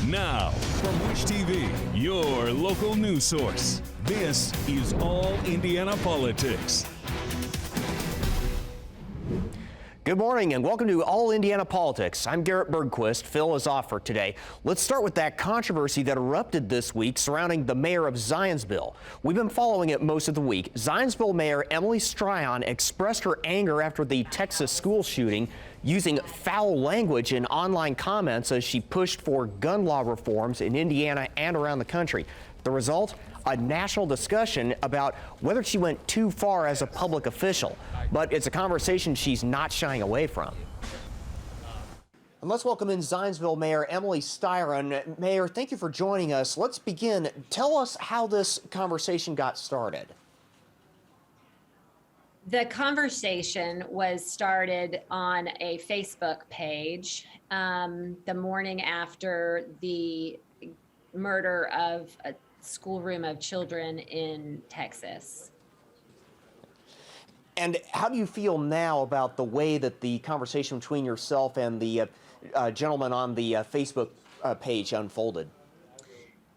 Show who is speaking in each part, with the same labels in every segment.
Speaker 1: Now, from Wish TV, your local news source, this is All Indiana Politics.
Speaker 2: Good morning and welcome to All Indiana Politics. I'm Garrett Bergquist. Phil is off for today. Let's start with that controversy that erupted this week surrounding the mayor of Zionsville. We've been following it most of the week. Zionsville Mayor Emily Stryon expressed her anger after the Texas school shooting, using foul language in online comments as she pushed for gun law reforms in Indiana and around the country. The result? A national discussion about whether she went too far as a public official. But it's a conversation she's not shying away from. And let's welcome in Zionsville Mayor Emily Stryon. Mayor, thank you for joining us. Let's begin. Tell us how this conversation got started.
Speaker 3: The conversation was started on a Facebook page the morning after the murder of a schoolroom of children in Texas.
Speaker 2: And how do you feel now about the way that the conversation between yourself and the gentleman on the Facebook page unfolded?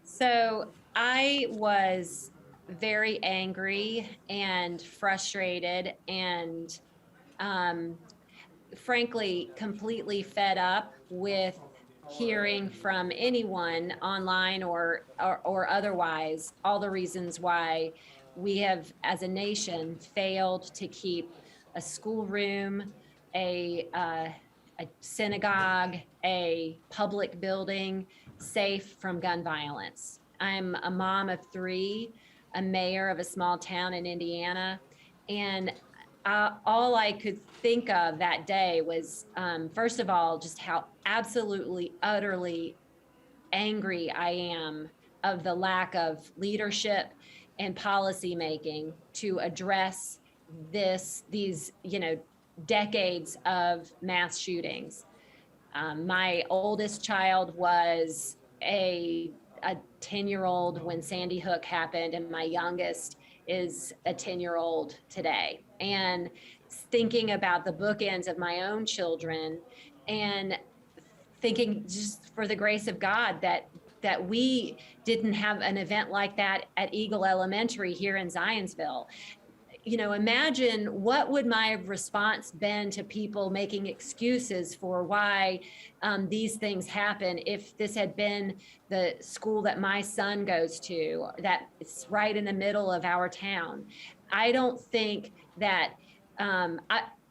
Speaker 3: So I was very angry and frustrated and frankly completely fed up with hearing from anyone online or otherwise all the reasons why we have as a nation failed to keep a schoolroom, a synagogue, a public building safe from gun violence. I'm a mom of three, a mayor of a small town in Indiana, and all I could think of that day was, first of all, just how absolutely, utterly angry I am of the lack of leadership and policy making to address these decades of mass shootings. My oldest child was a 10-year-old when Sandy Hook happened, and my youngest is a 10-year-old today. And thinking about the bookends of my own children and thinking just for the grace of God that we didn't have an event like that at Eagle Elementary here in Zionsville. Imagine what would my response been to people making excuses for why these things happen if this had been the school that my son goes to, that it's right in the middle of our town. I don't think that,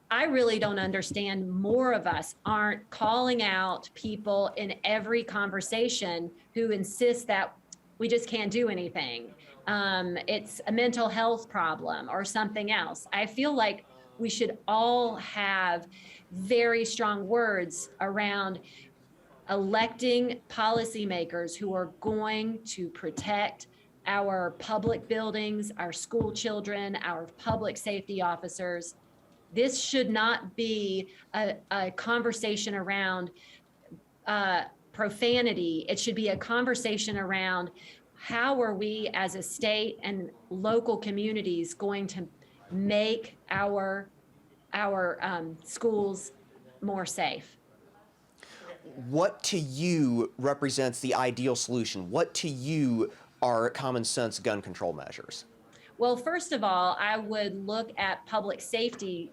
Speaker 3: I really don't understand more of us aren't calling out people in every conversation who insist that we just can't do anything. It's a mental health problem or something else. I feel like we should all have very strong words around electing policymakers who are going to protect our public buildings, our school children, our public safety officers. This should not be a conversation around profanity. It should be a conversation around how are we as a state and local communities going to make our schools more safe?
Speaker 2: What to you represents the ideal solution? What to you are common sense gun control measures?
Speaker 3: Well, first of all, I would look at public safety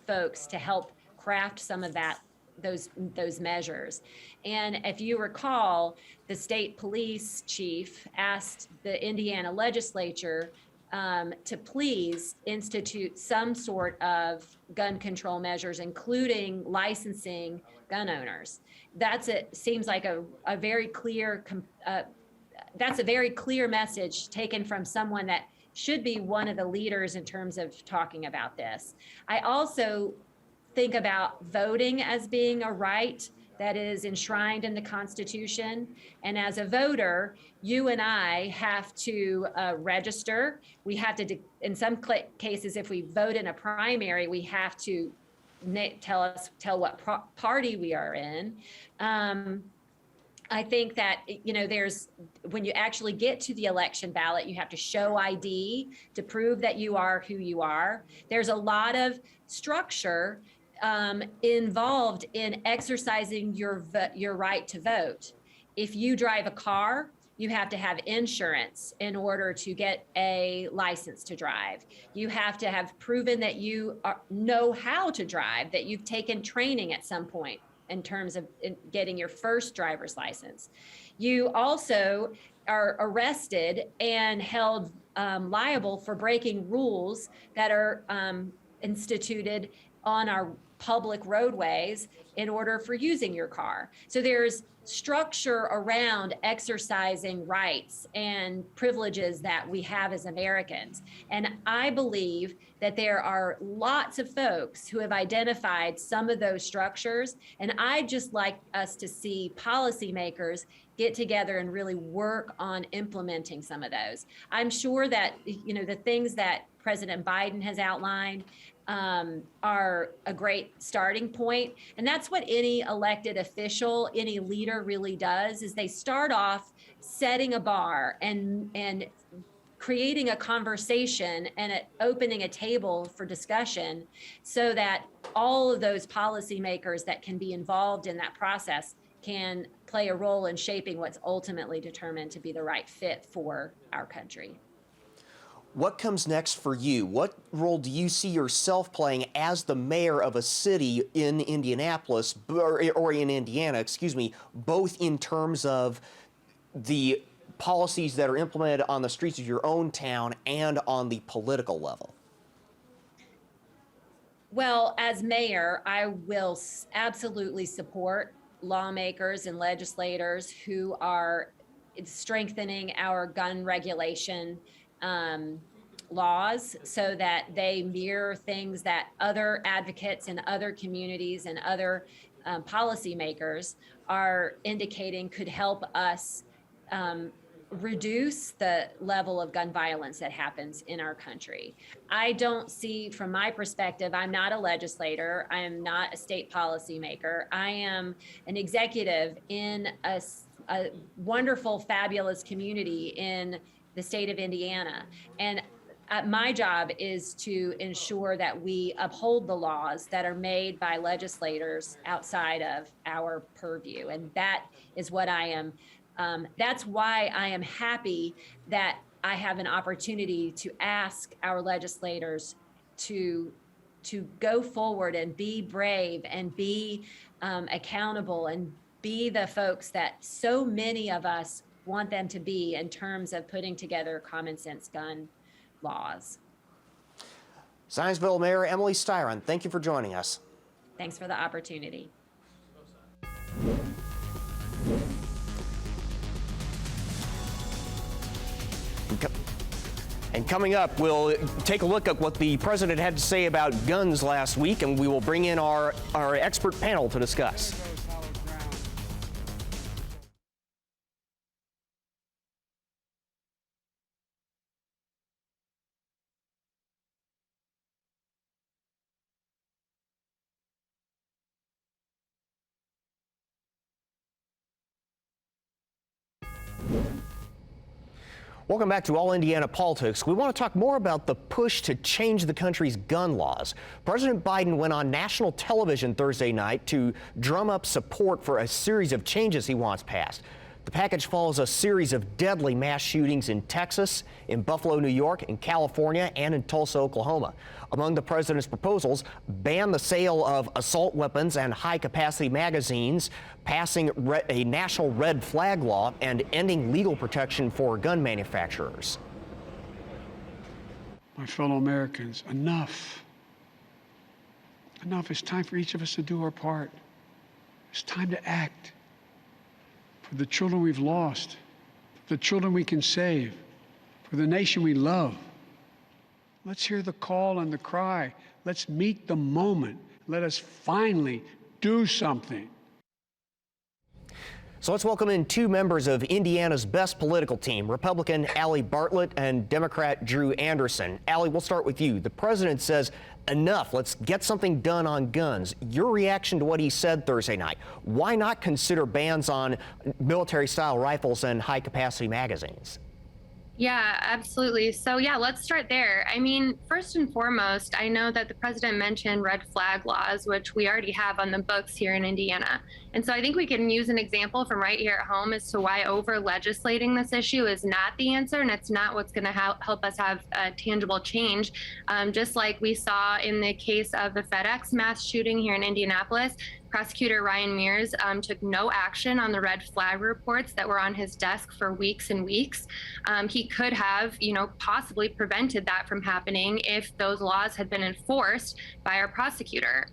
Speaker 3: folks to help craft some of those measures. And if you recall, the state police chief asked the Indiana legislature to please institute some sort of gun control measures, including licensing gun owners. Seems like a very clear that's a very clear message taken from someone that should be one of the leaders in terms of talking about this. I also think about voting as being a right that is enshrined in the Constitution. And as a voter, you and I have to register. We have to, in some cases, if we vote in a primary, we have to tell what party we are in. I think that, when you actually get to the election ballot, you have to show ID to prove that you are who you are. There's a lot of structure involved in exercising your right to vote. if you drive a car, you have to have insurance in order to get a license to drive. You have to have proven that you know how to drive, that you've taken training at some point in terms of getting your first driver's license. You also are arrested and held liable for breaking rules that are instituted on our public roadways in order for using your car. So there's structure around exercising rights and privileges that we have as Americans. And I believe that there are lots of folks who have identified some of those structures. And I'd just like us to see policymakers get together and really work on implementing some of those. I'm sure that, you know, the things that President Biden has outlined are a great starting point. And that's what any elected official, any leader really does, is they start off setting a bar and creating a conversation and opening a table for discussion so that all of those policymakers that can be involved in that process can play a role in shaping what's ultimately determined to be the right fit for our country.
Speaker 2: What comes next for you? What role do you see yourself playing as the mayor of a city in Indianapolis, or in Indiana, excuse me, both in terms of the policies that are implemented on the streets of your own town and on the political level?
Speaker 3: Well, as mayor, I will absolutely support lawmakers and legislators who are strengthening our gun regulation laws so that they mirror things that other advocates in other communities and other policymakers are indicating could help us reduce the level of gun violence that happens in our country. I don't see, from my perspective, I'm not a legislator, I am not a state policymaker. I am an executive in a wonderful, fabulous community in the state of Indiana. And my job is to ensure that we uphold the laws that are made by legislators outside of our purview. And that is what I am. That's why I am happy that I have an opportunity to ask our legislators to go forward and be brave and be accountable and be the folks that so many of us want them to be in terms of putting together common sense gun laws.
Speaker 2: Zionsville Mayor Emily Styron, thank you for joining us.
Speaker 3: Thanks for the opportunity.
Speaker 2: And coming up, we'll take a look at what the president had to say about guns last week, and we will bring in our expert panel to discuss. Welcome back to All Indiana Politics. We want to talk more about the push to change the country's gun laws. President Biden went on national television Thursday night to drum up support for a series of changes he wants passed. The package follows a series of deadly mass shootings in Texas, in Buffalo, New York, in California, and in Tulsa, Oklahoma. Among the president's proposals, ban the sale of assault weapons and high-capacity magazines, passing a national red flag law, and ending legal protection for gun manufacturers.
Speaker 4: My fellow Americans, enough. Enough. It's time for each of us to do our part. It's time to act. For the children we've lost, the children we can save, for the nation we love. Let's hear the call and the cry. Let's meet the moment. Let us finally do something.
Speaker 2: So let's welcome in two members of Indiana's best political team, Republican Allie Bartlett and Democrat Drew Anderson. Allie, we'll start with you. The president says, enough, let's get something done on guns. Your reaction to what he said Thursday night? Why not consider bans on military-style rifles and high-capacity magazines?
Speaker 5: Yeah, absolutely. So yeah, let's start there. I mean, first and foremost, I know that the president mentioned red flag laws, which we already have on the books here in Indiana. And so I think we can use an example from right here at home as to why over legislating this issue is not the answer, and it's not what's going to help us have tangible change. Just like we saw in the case of the FedEx mass shooting here in Indianapolis, Prosecutor Ryan Mears took no action on the red flag reports that were on his desk for weeks and weeks. He could have, possibly prevented that from happening if those laws had been enforced by our prosecutor.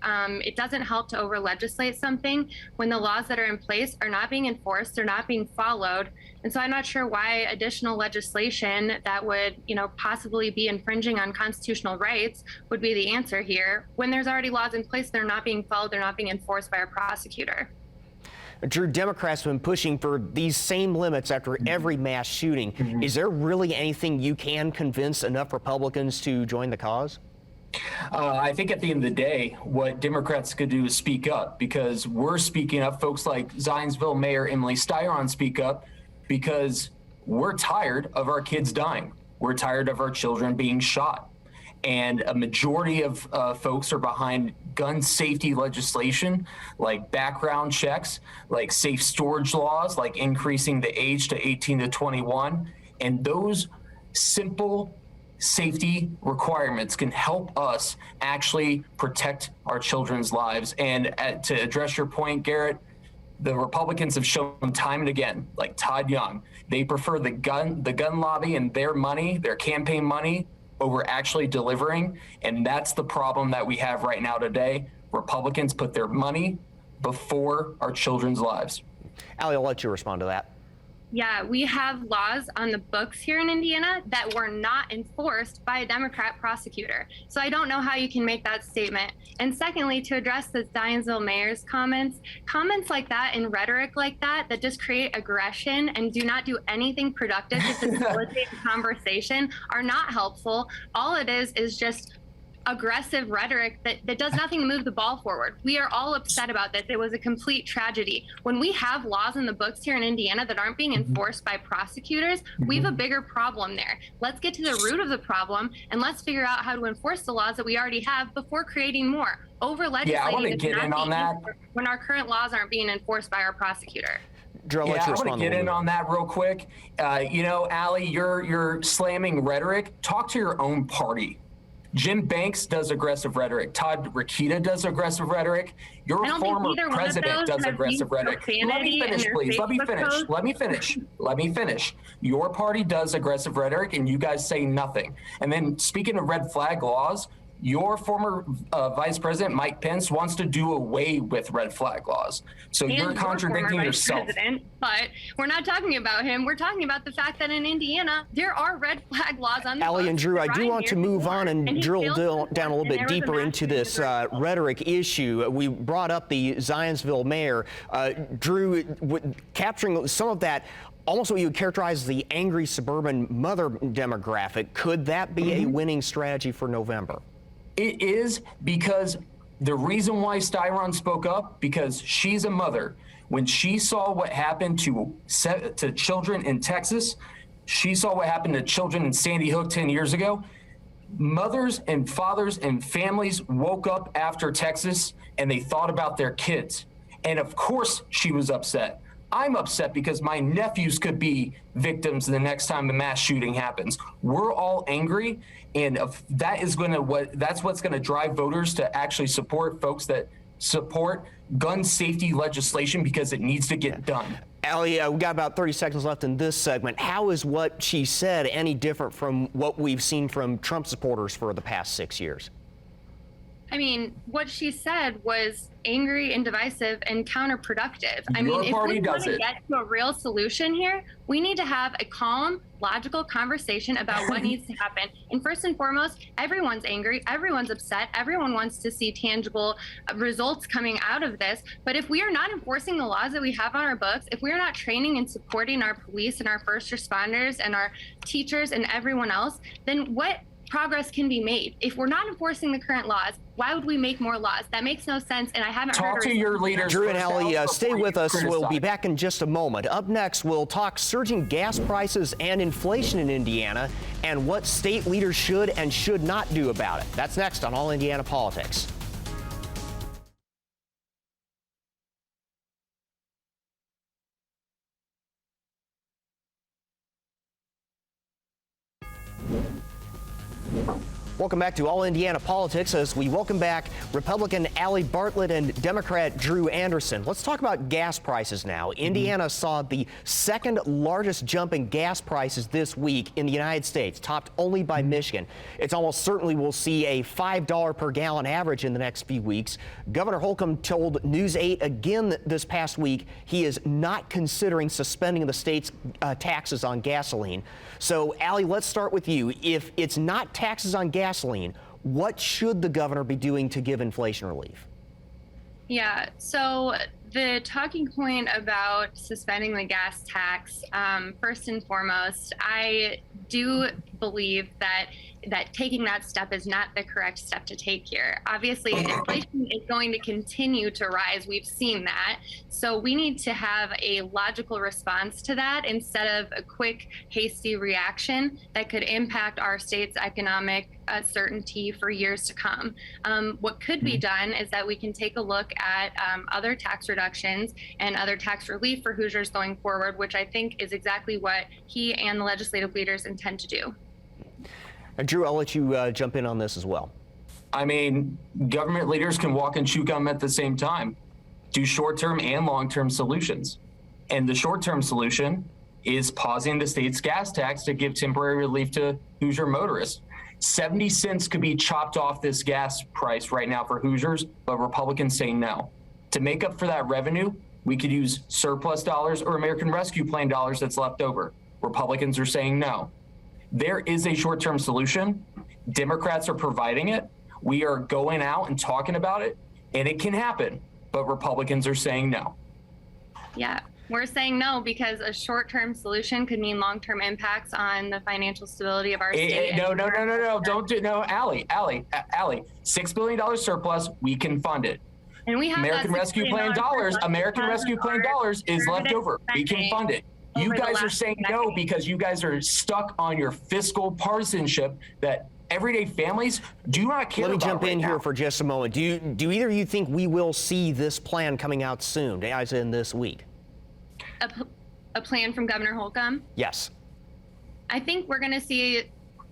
Speaker 5: It doesn't help to over legislate something when the laws that are in place are not being enforced, they're not being followed. And so I'm not sure why additional legislation that would, possibly be infringing on constitutional rights would be the answer here. When there's already laws in place, they're not being followed, they're not being enforced by our prosecutor.
Speaker 2: Drew, Democrats have been pushing for these same limits after every mass shooting. Is there really anything you can convince enough Republicans to join the cause?
Speaker 6: I think at the end of the day, what Democrats could do is speak up, because we're speaking up. Folks like Zionsville Mayor Emily Styron speak up because we're tired of our kids dying. We're tired of our children being shot. And a majority of folks are behind gun safety legislation, like background checks, like safe storage laws, like increasing the age to 18 to 21. And those simple safety requirements can help us actually protect our children's lives. And to address your point, Garrett, the Republicans have shown time and again, like Todd Young, they prefer the gun lobby and their money, their campaign money, over actually delivering. And that's the problem that we have right now today. Republicans put their money before our children's lives.
Speaker 2: Allie, I'll let you respond to that.
Speaker 5: Yeah, we have laws on the books here in Indiana that were not enforced by a Democrat prosecutor. So I don't know how you can make that statement. And secondly, to address the Zionsville mayor's comments like that and rhetoric like that just create aggression and do not do anything productive to facilitate the conversation are not helpful. All it is just aggressive rhetoric that does nothing to move the ball forward. We are all upset about this. It was a complete tragedy. When we have laws in the books here in Indiana that aren't being enforced by prosecutors, we have a bigger problem there. Let's get to the root of the problem and let's figure out how to enforce the laws that we already have before creating more. Over legislating
Speaker 6: I want to get in on that
Speaker 5: when our current laws aren't being enforced by our prosecutor.
Speaker 2: Drew,
Speaker 6: I want to get in on that real quick. Allie, you're slamming rhetoric. Talk to your own party. Jim Banks does aggressive rhetoric. Todd Rokita does aggressive rhetoric. Your former president does aggressive rhetoric. Let me finish, please. Let me finish. Your party does aggressive rhetoric, and you guys say nothing. And then speaking of red flag laws, your former Vice President, Mike Pence, wants to do away with red flag laws. So you're contradicting yourself.
Speaker 5: But we're not talking about him. We're talking about the fact that in Indiana, there are red flag laws on the books.
Speaker 2: Allie and Drew, I do want to move on and drill down a little bit deeper into this rhetoric issue. We brought up the Zionsville mayor. Drew, capturing some of that, almost what you would characterize as the angry suburban mother demographic, could that be a winning strategy for November?
Speaker 6: It is, because the reason why Styron spoke up, because she's a mother. When she saw what happened to children in Texas, she saw what happened to children in Sandy Hook 10 years ago. Mothers and fathers and families woke up after Texas and they thought about their kids. And of course she was upset. I'm upset because my nephews could be victims the next time a mass shooting happens. We're all angry, and that's what's going to drive voters to actually support folks that support gun safety legislation, because it needs to get done.
Speaker 2: Allie, we got about 30 seconds left in this segment. How is what she said any different from what we've seen from Trump supporters for the past 6 years?
Speaker 5: I mean, what she said was angry and divisive and counterproductive. I mean, if we want to get to a real solution here, we need to have a calm, logical conversation about what needs to happen. And first and foremost, everyone's angry, everyone's upset, everyone wants to see tangible results coming out of this. But if we are not enforcing the laws that we have on our books, if we are not training and supporting our police and our first responders and our teachers and everyone else, then what progress can be made. If we're not enforcing the current laws, why would we make more laws? That makes no sense, and I haven't heard
Speaker 6: Talk to your leaders.
Speaker 2: Drew and Allie, stay with us. We'll be back in just a moment. Up next, we'll talk surging gas prices and inflation in Indiana and what state leaders should and should not do about it. That's next on All Indiana Politics. Welcome back to All Indiana Politics as we welcome back Republican Allie Bartlett and Democrat Drew Anderson. Let's talk about gas prices now. Indiana saw the second largest jump in gas prices this week in the United States, topped only by Michigan. It's almost certainly we'll see a $5 per gallon average in the next few weeks. Governor Holcomb told News 8 again this past week he is not considering suspending the state's taxes on gasoline. So, Allie, let's start with you. If it's not taxes on gasoline, what should the governor be doing to give inflation relief?
Speaker 5: Yeah, so the talking point about suspending the gas tax, first and foremost, I do believe that taking that step is not the correct step to take here. Obviously, inflation is going to continue to rise. We've seen that. So we need to have a logical response to that instead of a quick, hasty reaction that could impact our state's economic certainty for years to come. What could be done is that we can take a look at other tax reductions and other tax relief for Hoosiers going forward, which I think is exactly what he and the legislative leaders intend to do.
Speaker 2: Drew, I'll let you jump in on this as well.
Speaker 6: I mean, government leaders can walk and chew gum at the same time, do short-term and long-term solutions. And the short-term solution is pausing the state's gas tax to give temporary relief to Hoosier motorists. 70 cents could be chopped off this gas price right now for Hoosiers, but Republicans say no. To make up for that revenue, we could use surplus dollars or American Rescue Plan dollars that's left over. Republicans are saying no. There is a short-term solution. Democrats are providing it. We are going out and talking about it, and it can happen, but Republicans are saying no.
Speaker 5: Yeah, we're saying no because a short-term solution could mean long-term impacts on the financial stability of our state.
Speaker 6: No, don't do, no, Allie, $6 billion surplus, we can fund it.
Speaker 5: And we have
Speaker 6: American Rescue Plan dollars is left over. We can fund it. You guys are saying no because you guys are stuck on your fiscal partisanship that everyday families do not care about.
Speaker 2: Let me jump in
Speaker 6: right
Speaker 2: here
Speaker 6: now.
Speaker 2: for just a moment. Do either of you think we will see this plan coming out soon, as in this week?
Speaker 5: A plan from Governor Holcomb?
Speaker 2: Yes.
Speaker 5: I think we're going to see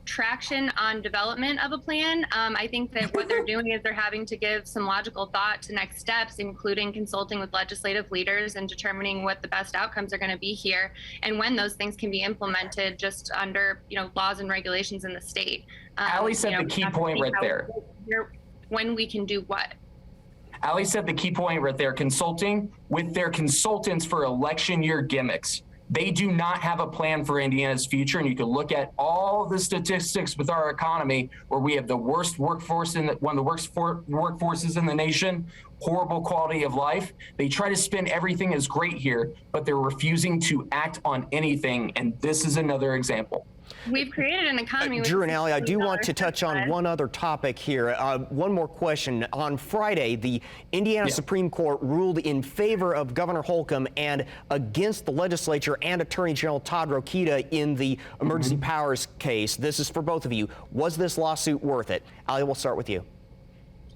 Speaker 5: traction on development of a plan. I think that what they're doing is they're having to give some logical thought to next steps, including consulting with legislative leaders and determining what the best outcomes are going to be here and when those things can be implemented just under, laws and regulations in the state.
Speaker 6: Allie said the key point right there.
Speaker 5: When we can do what?
Speaker 6: Allie said the key point right there, consulting with their consultants for election year gimmicks. They do not have a plan for Indiana's future, and you can look at all the statistics with our economy where we have the worst workforce one of the worst workforces in the nation, horrible quality of life. They try to spin everything as great here, but they're refusing to act on anything, and this is another example.
Speaker 5: We've created an economy.
Speaker 2: Drew and Allie, I do want to touch on one other topic here. One more question. On Friday, the Indiana Supreme Court ruled in favor of Governor Holcomb and against the legislature and Attorney General Todd Rokita in the emergency powers case. This is for both of you. Was this lawsuit worth it? Allie, we'll start with you.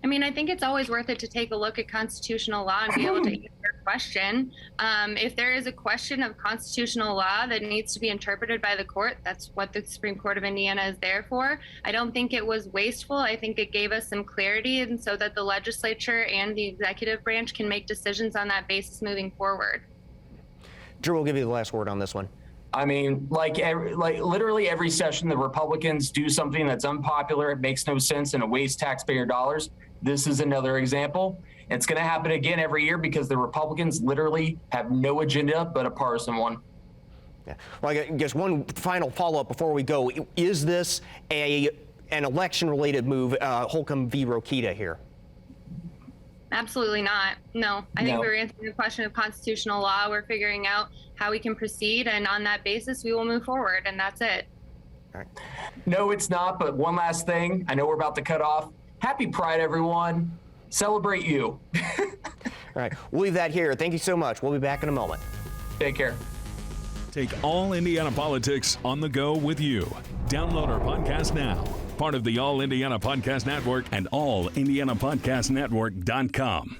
Speaker 5: I mean, I think it's always worth it to take a look at constitutional law and be able to answer a question. If there is a question of constitutional law that needs to be interpreted by the court, that's what the Supreme Court of Indiana is there for. I don't think it was wasteful. I think it gave us some clarity and so that the legislature and the executive branch can make decisions on that basis moving forward.
Speaker 2: Drew, we'll give you the last word on this one.
Speaker 6: I mean, like literally every session, the Republicans do something that's unpopular, it makes no sense, and it wastes taxpayer dollars. This is another example. It's going to happen again every year because the Republicans literally have no agenda but a partisan one.
Speaker 2: Yeah. Well, I guess one final follow-up before we go. Is this an election-related move, Holcomb v. Rokita here?
Speaker 5: Absolutely not. No. I think we're answering the question of constitutional law. We're figuring out how we can proceed, and on that basis, we will move forward, and that's it.
Speaker 6: No, it's not. But one last thing. I know we're about to cut off. Happy Pride, everyone. Celebrate you.
Speaker 2: All right, we'll leave that here. Thank you so much. We'll be back in a moment.
Speaker 6: Take care.
Speaker 1: Take All Indiana Politics on the go with you. Download our podcast now. Part of the All Indiana Podcast Network and allindianapodcastnetwork.com.